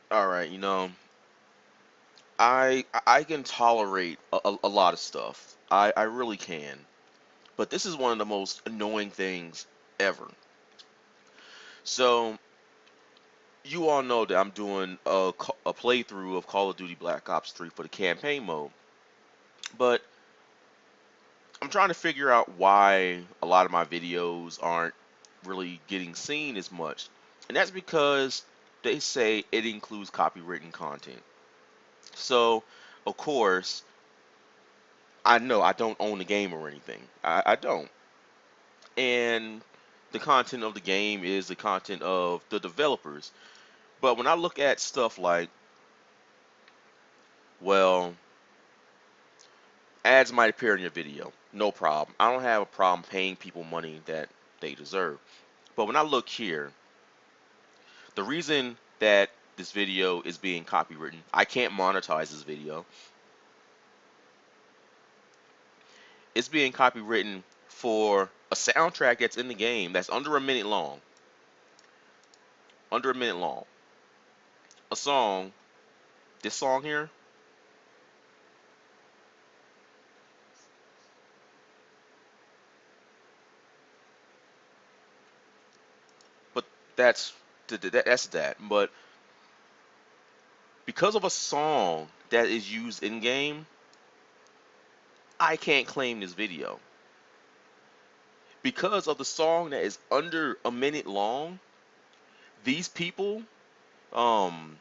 All right, I can tolerate a lot of stuff. I really can. But this is one of the most annoying things ever. So you all know that I'm doing a playthrough of Call of Duty Black Ops 3 for the campaign mode. But I'm trying to figure out why a lot of my videos aren't really getting seen as much. And that's because they say it includes copywritten content. So, of course, I know I don't own the game or anything. I don't. And the content of the game is the content of the developers. But when I look at stuff like, well, ads might appear in your video, no problem. I don't have a problem paying people money that they deserve. But when I look here, the reason that this video is being copywritten, I can't monetize this video. It's being copywritten for a soundtrack that's in the game that's under a minute long. Under a minute long. A song, this song here, but that's that's that. But because of a song that is used in game, I can't claim this video. Because of the song that is under a minute long, these people, um,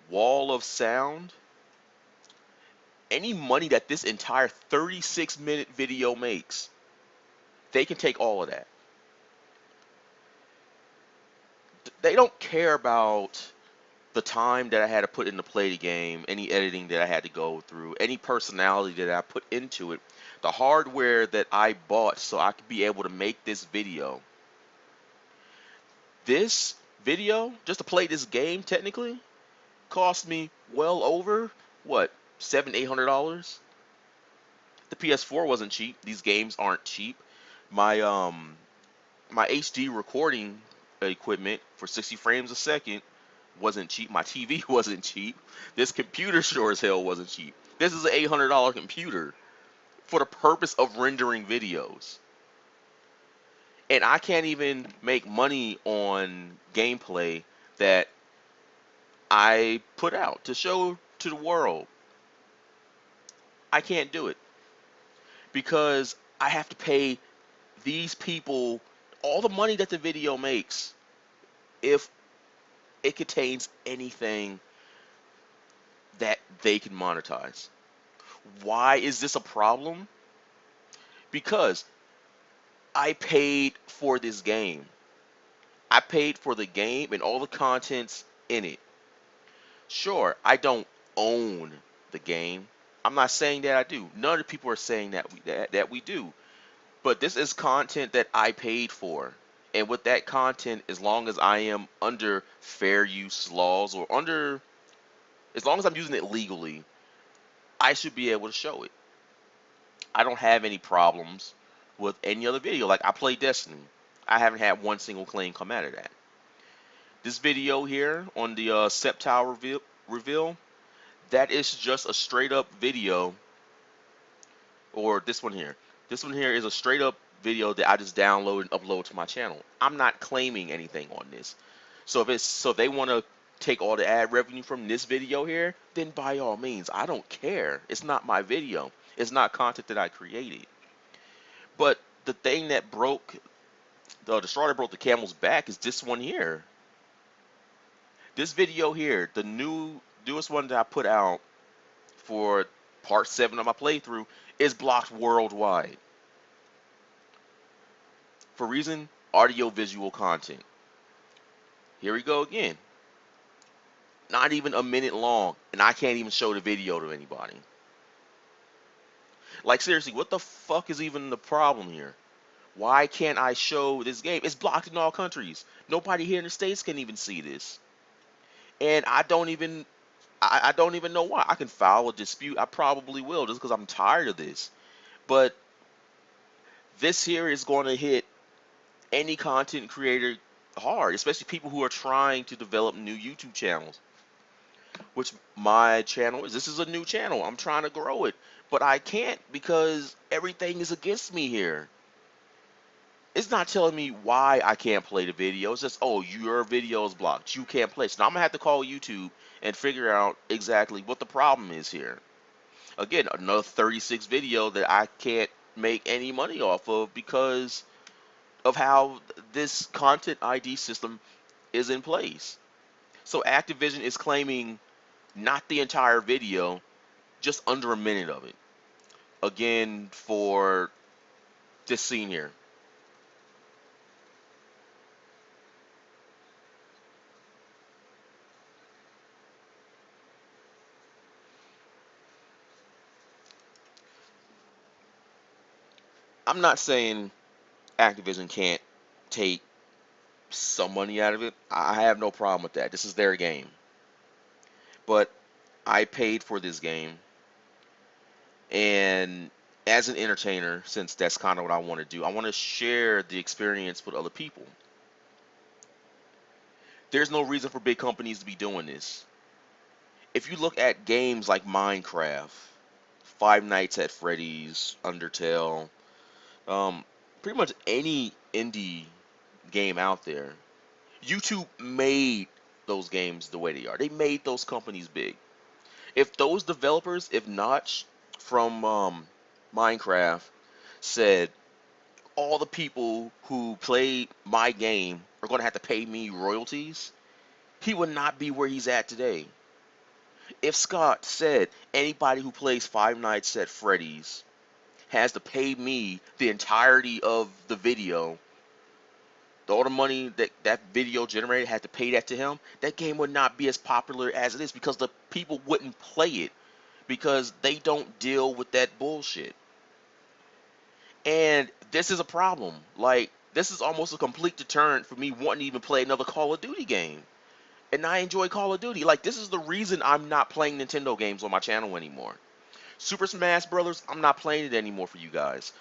Wall of Sound, any money that this entire 36-minute video makes, they can take all of that. They don't care about the time that I had to put in to play the game, any editing that I had to go through, any personality that I put into it, the hardware that I bought so I could be able to make this video. This video, just to play this game technically, cost me well over what, $700-800. The PS4 wasn't cheap. These games aren't cheap. My my HD recording equipment for 60 frames a second wasn't cheap. My TV wasn't cheap. This computer sure as hell wasn't cheap. This is an $800 computer for the purpose of rendering videos. And I can't even make money on gameplay that I put out to show to the world. I can't do it because I have to pay these people all the money that the video makes if it contains anything that they can monetize. Why is this a problem? Because I paid for this game. I paid for the game and all the contents in it. Sure, I don't own the game. I'm not saying that I do. None of the people are saying that we do. But this is content that I paid for. And with that content, as long as I am under fair use laws or under, as long as I'm using it legally, I should be able to show it. I don't have any problems with any other video. Like I play Destiny. I haven't had one single claim come out of that. This video here on the Septower reveal, that is just a straight up video, or this one here. This one here is a straight up video that I just download and upload to my channel. I'm not claiming anything on this. So if they want to take all the ad revenue from this video here, then by all means, I don't care. It's not my video. It's not content that I created. But the thing that broke the straw that broke the camel's back is this one here. This video here, the newest one that I put out for part 7 of my playthrough, is blocked worldwide for reason audio visual content. Here we go again. Not even a minute long, and I can't even show the video to anybody. Like seriously, what the fuck is even the problem here? Why can't I show this game? It's blocked in all countries. Nobody here in the States can even see this. And I don't even know why. I can file a dispute. I probably will just because I'm tired of this. But this here is going to hit any content creator hard, especially people who are trying to develop new YouTube channels. Which my channel is. This is a new channel. I'm trying to grow it, but I can't because everything is against me here. It's not telling me why I can't play the video. It's just, oh, your video is blocked. You can't play. So now I'm gonna have to call YouTube and figure out exactly what the problem is here. Again, another 36 video that I can't make any money off of because of how this content ID system is in place. So Activision is claiming not the entire video, just under a minute of it. Again, for this scene here. I'm not saying Activision can't take some money out of it. I have no problem with that. This is their game. But I paid for this game, and as an entertainer, since that's kind of what I want to do, I want to share the experience with other people. There's no reason for big companies to be doing this. If you look at games like Minecraft, Five Nights at Freddy's, Undertale, um, pretty much any indie game out there, YouTube made those games the way they are. They made those companies big. If those developers, if Notch from Minecraft, said all the people who played my game are going to have to pay me royalties, he would not be where he's at today. If Scott said anybody who plays Five Nights at Freddy's has to pay me the entirety of the video, all the money that that video generated had to pay that to him, that game would not be as popular as it is because the people wouldn't play it because they don't deal with that bullshit. And this is a problem. Like, this is almost a complete deterrent for me wanting to even play another Call of Duty game. And I enjoy Call of Duty. Like, this is the reason I'm not playing Nintendo games on my channel anymore. Super Smash Brothers, I'm not playing it anymore for you guys.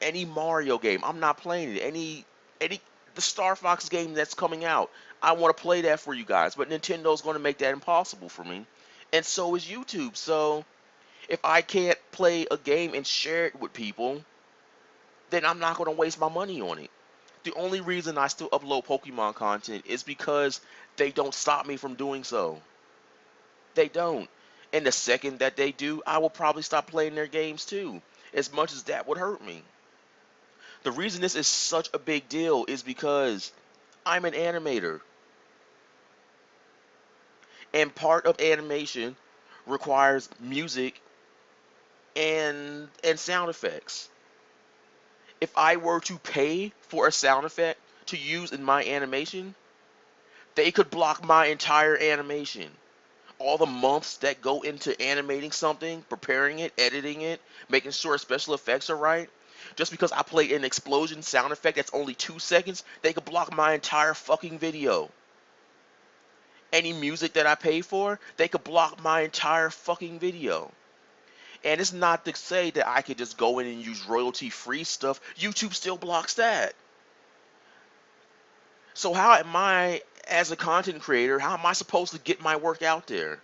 Any Mario game, I'm not playing it. Any the Star Fox game that's coming out, I want to play that for you guys. But Nintendo's going to make that impossible for me, and so is YouTube. So if I can't play a game and share it with people, then I'm not going to waste my money on it. The only reason I still upload Pokemon content is because they don't stop me from doing so. They don't. And the second that they do, I will probably stop playing their games too, as much as that would hurt me. The reason this is such a big deal is because I'm an animator, and part of animation requires music and sound effects. If I were to pay for a sound effect to use in my animation, they could block my entire animation. All the months that go into animating something, preparing it, editing it, making sure special effects are right. Just because I play an explosion sound effect that's only 2 seconds, they could block my entire fucking video. Any music that I pay for, they could block my entire fucking video. And it's not to say that I could just go in and use royalty free stuff. YouTube still blocks that. So how am I, as a content creator, how am I supposed to get my work out there?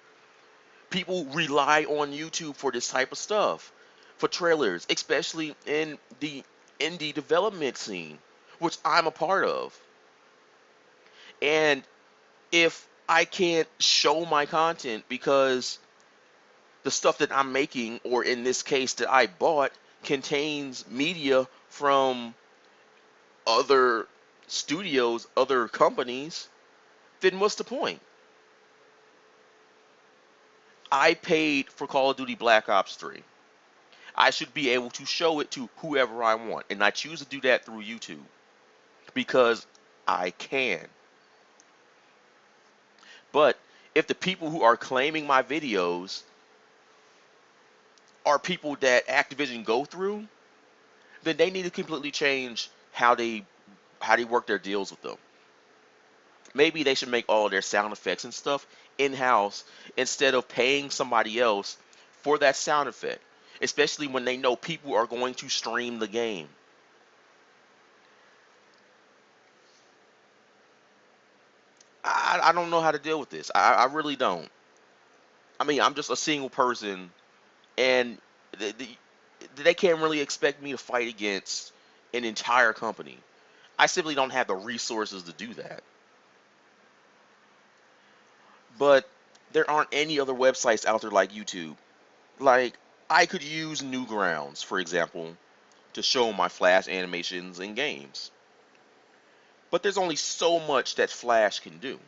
People rely on YouTube for this type of stuff, for trailers, especially in the indie development scene, which I'm a part of. And if I can't show my content because the stuff that I'm making, or in this case that I bought, contains media from other studios, other companies, then what's the point? I paid for Call of Duty Black Ops 3. I should be able to show it to whoever I want. And I choose to do that through YouTube because I can. But if the people who are claiming my videos are people that Activision go through, then they need to completely change how they work their deals with them. Maybe they should make all their sound effects and stuff in-house instead of paying somebody else for that sound effect, especially when they know people are going to stream the game. I don't know how to deal with this. I really don't. I mean, I'm just a single person, and they can't really expect me to fight against an entire company. I simply don't have the resources to do that. But there aren't any other websites out there like YouTube. Like, I could use Newgrounds, for example, to show my Flash animations in games. But there's only so much that Flash can do.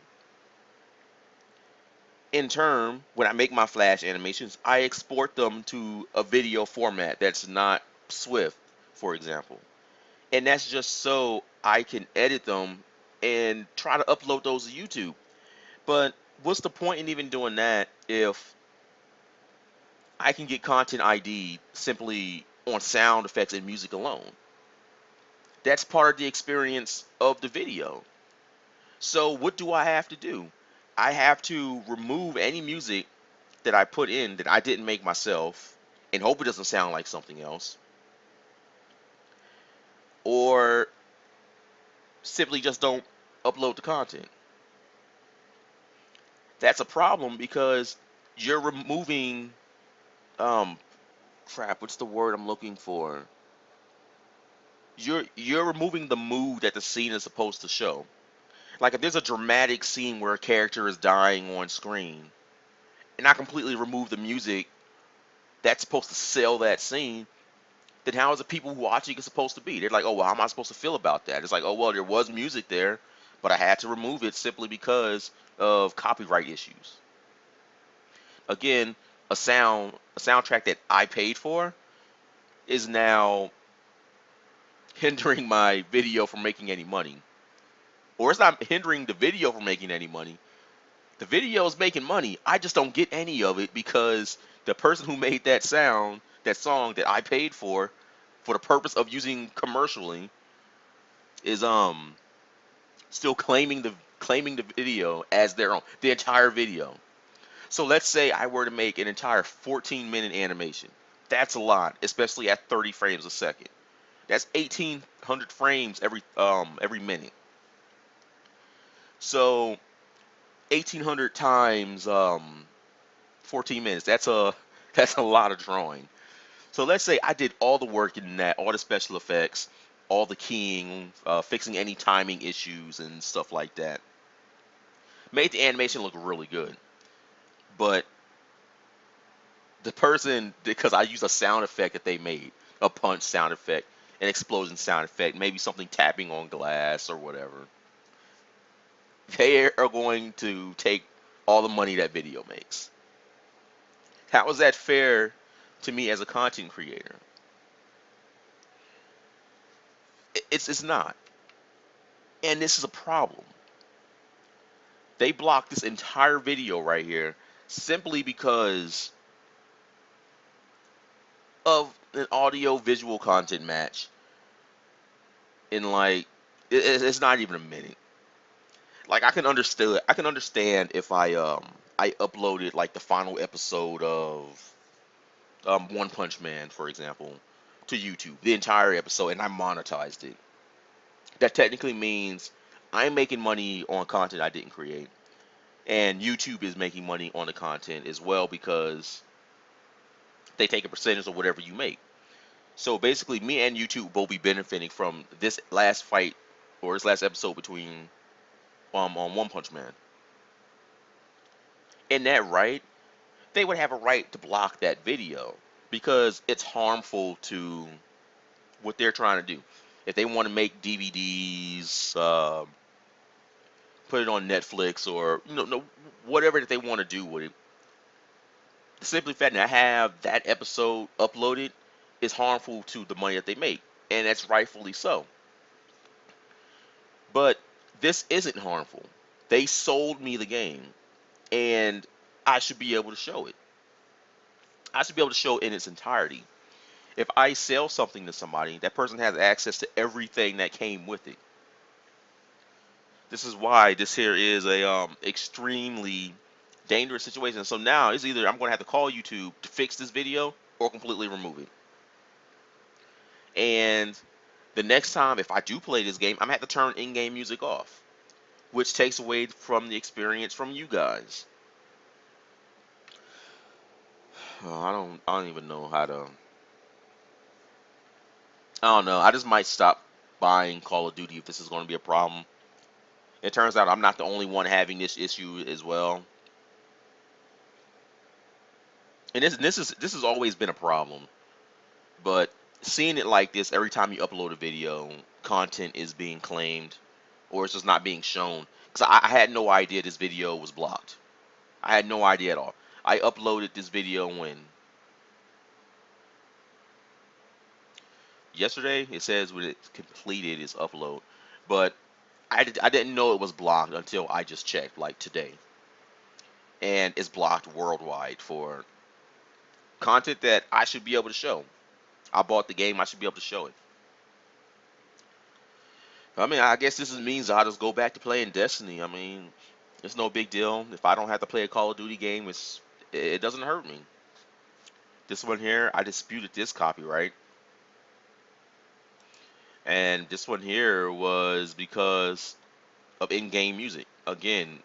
In turn, when I make my Flash animations, I export them to a video format that's not Swift, for example. And that's just so I can edit them and try to upload those to YouTube. But what's the point in even doing that if I can get content ID simply on sound effects and music alone? That's part of the experience of the video. So what do I have to do? I have to remove any music that I put in that I didn't make myself and hope it doesn't sound like something else, or simply just don't upload the content. That's a problem because you're removing um crap, what's the word I'm looking for? You're removing the mood that the scene is supposed to show. Like if there's a dramatic scene where a character is dying on screen, and I completely remove the music that's supposed to sell that scene, then how is the people watching it supposed to be? They're like, oh, well, how am I supposed to feel about that? It's like, oh, well, there was music there, but I had to remove it simply because of copyright issues. Again, a soundtrack that I paid for is now hindering my video from making any money. Or it's not hindering the video from making any money. The video is making money. I just don't get any of it because the person who made that sound, that song that I paid for the purpose of using commercially, is still claiming the video as their own, the entire video. So let's say I were to make an entire 14-minute animation. That's a lot, especially at 30 frames a second. That's 1,800 frames every minute. So 1,800 times 14 minutes. That's a lot of drawing. So let's say I did all the work in that, all the special effects, all the keying, fixing any timing issues and stuff like that. Made the animation look really good. But the person, because I used a sound effect that they made, a punch sound effect, an explosion sound effect, maybe something tapping on glass or whatever, they are going to take all the money that video makes. How is that fair to me as a content creator? It's not. And this is a problem. They blocked this entire video right here simply because of an audio visual content match in like it's not even a minute. Like I can understand if I uploaded like the final episode of One Punch Man, for example, to YouTube, the entire episode, and I monetized it. That technically means I'm making money on content I didn't create, and YouTube is making money on the content as well because they take a percentage of whatever you make. So basically, me and YouTube will be benefiting from this last fight or this last episode between on One Punch Man. In that right, they would have a right to block that video because it's harmful to what they're trying to do. If they want to make DVDs, put it on Netflix, or no, whatever that they want to do with it, simply fact that I have that episode uploaded is harmful to the money that they make, and that's rightfully so. But this isn't harmful. They sold me the game, and I should be able to show it. I should be able to show it in its entirety. If I sell something to somebody, that person has access to everything that came with it. This is why this here is a extremely dangerous situation. So now it's either I'm going to have to call YouTube to fix this video or completely remove it. And the next time if I do play this game, I'm gonna have to turn in-game music off. which takes away from the experience from you guys. I don't even know how to. I don't know. I just might stop buying Call of Duty if this is going to be a problem. It turns out I'm not the only one having this issue as well. And this has always been a problem. But seeing it like this every time you upload a video, content is being claimed or it's just not being shown. Because I had no idea this video was blocked. I had no idea at all. I uploaded this video when yesterday. It says when it's completed its upload, but I didn't know it was blocked until I just checked like today, and it's blocked worldwide for content that I should be able to show. I bought the game. I should be able to show it. I mean, I guess means I'll just go back to playing Destiny. I mean, it's no big deal. If I don't have to play a Call of Duty game, it doesn't hurt me. This one here, I disputed this copyright, and this one here was because of in-game music. Again,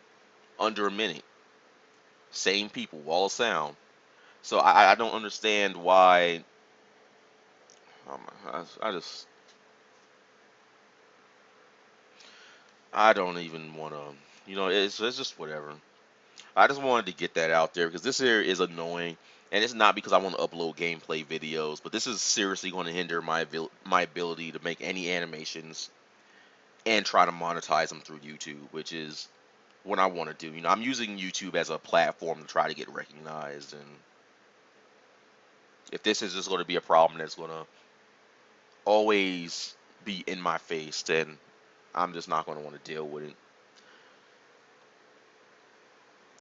under a minute, same people, wall of sound. So I don't understand why. I just I don't even want to. It's just whatever. I just wanted to get that out there because this here is annoying, and it's not because I want to upload gameplay videos, but this is seriously going to hinder my ability to make any animations and try to monetize them through YouTube, which is what I want to do. I'm using YouTube as a platform to try to get recognized, and if this is just going to be a problem that's going to always be in my face, then I'm just not going to want to deal with it.